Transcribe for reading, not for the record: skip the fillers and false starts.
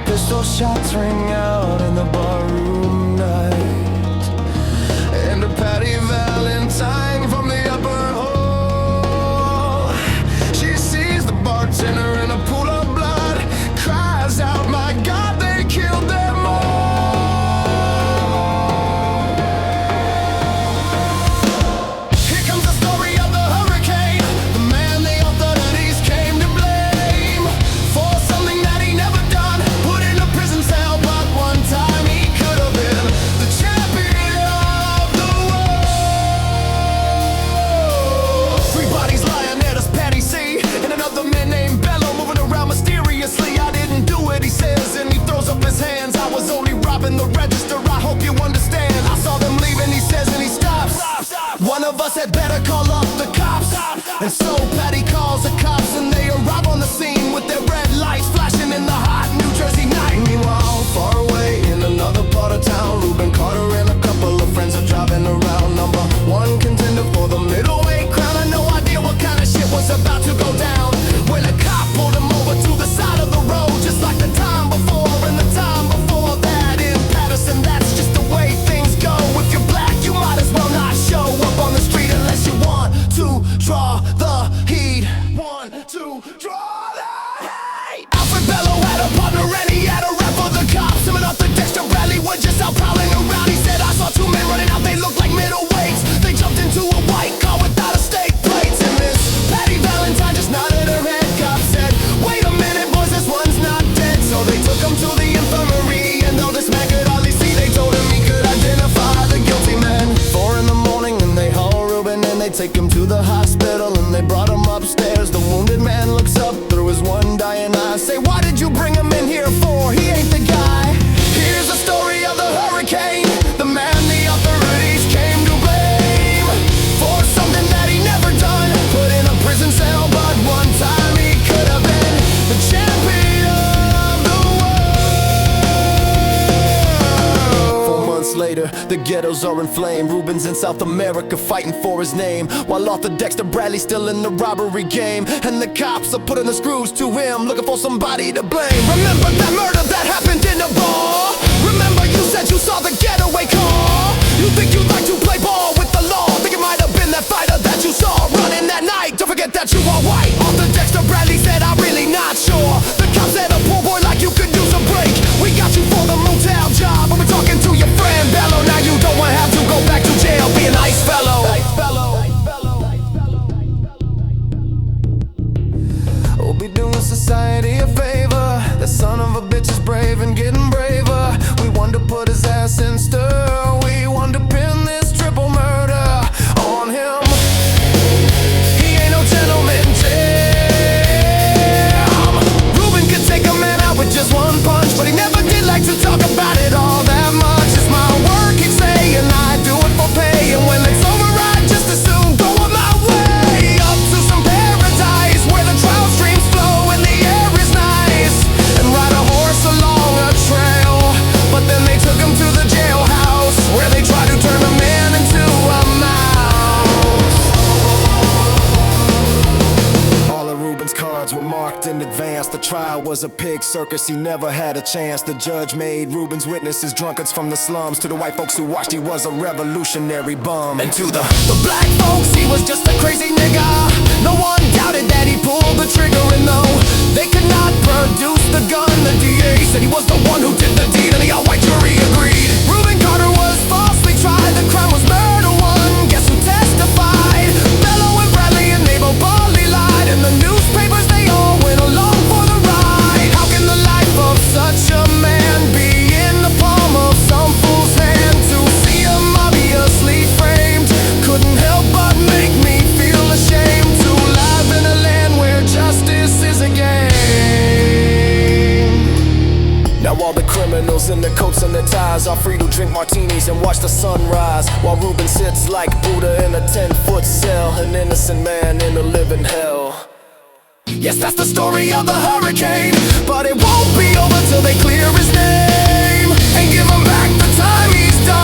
pistol shots ring out in the barroom night, and a Patty Valentine from the upper hall, she sees the bartender in a pool of blood, cries out, "My God, they killed them all." Here comes the story of the hurricane, the man they all thought at ease came to blame for something that he never done, put in a prison cell, but one time he could have been the champion of the world. Three bodies lying there, there's Patty C and another man named Bello moving around mysteriously. "I didn't do it," he says, and he throws up his hands. "I was only robbing the register, I hope you understand. I saw them leaving," he says, and he stops. "One of us had better call up the cops." And so Patty calls the cops, and they arrive on the scene with their red lights flashing in the hot New Jersey night. Meanwhile, far away in another part of town, Reuben Carter and a couple of friends are driving around. Number one contender for the middleweight crown. I had no idea what kind of shit was about to go down when a cop pulled him over to the side of the road, just like the time before and the time before that in Patterson. That's just the way things go. If you're black, you might as well not show up on the street unless you want to draw the heat. Want to draw the heat. Alfred Bello had a partner and he had a rap for the cops. Him and Arthur Dexter Bradley were just out prowling around. He said, "I saw two men running out, they looked like middleweights. They jumped into a white car without a stake plates." And Miss Patty Valentine just nodded her head. Cop said, "Wait a minute, boys, this one's not dead." So they took him to the infirmary, and though this man could hardly see, they told him he could identify the guilty men. 4 in the morning, and they haul Reuben and they take him to the hospital, and they brought him upstairs. The wounded man looks up through his one dying eye. Say, "Why did you bring him in here for? He ain't the guy." Here's the story of the hurricane, the man the authorities came to blame for something that he never done, put in a prison cell, but one time he could have been the champion of the world. 4 months later, the ghettos are inflamed. Reuben's in South America fighting for his name, while Arthur Dexter Bradley's still in the robbery game. And the cops are putting the screws to him, looking for somebody to blame. Remember that murder that happened in the bar? Remember you said you saw the getaway car? You think you'd like to play ball with the law? Think it might have been that fighter that you saw running that night. Don't forget that you are white. Arthur Dexter Bradley said, "I'm really not sure." The cops said, "A poor boy like you could use a break. We got you for the motel job, but we're talking to your friend Bello. Now you don't want to have to go back to jail. Be a nice fellow." We'll be doing society a favor. That son of a bitch is brave and getting braver. We want to put his ass in stir. We want to pin this triple murder on him. He ain't no gentleman, Jim. Reuben could take a man out with just one punch, but he never did like to talk about it all that much. "It's my work," he'd say, "and I do it for pay. And when it's over, I just assume throw it my way up to some paradise where the trout streams flow and the air is nice, and ride a horse along a trail." But then they took him to the jailhouse where they tried to turn a man into a mouse. All of Reuben's cards were marked in advance. The trial was a pig circus, he never had a chance. The judge made Reuben's witnesses drunkards from the slums. To the white folks who watched, he was a revolutionary bum. And to the black folks, he was just a crazy nigga. No one doubted that he pulled the trigger, and though they could not produce the gun, the DA said he was the one who did the deed, and the all-white jury agreed. Reuben Carter was falsely tried, the crime was murder one. Guess who testified? Bello and Bradley, and they both boldly lied, and the newspapers, they all went along for the ride. How can the life of such a man be in the palm of some fool's hand? To see him obviously framed couldn't help but make me feel ashamed. To live in a land where justice is a game. Now all the criminals in their coats and their ties are free to drink martinis and watch the sun rise, while Reuben sits like Buddha in a 10-foot cell, an innocent man in a living hell. Yes, that's the story of the hurricane, but it won't be over till they clear his name and give him back the time he's done.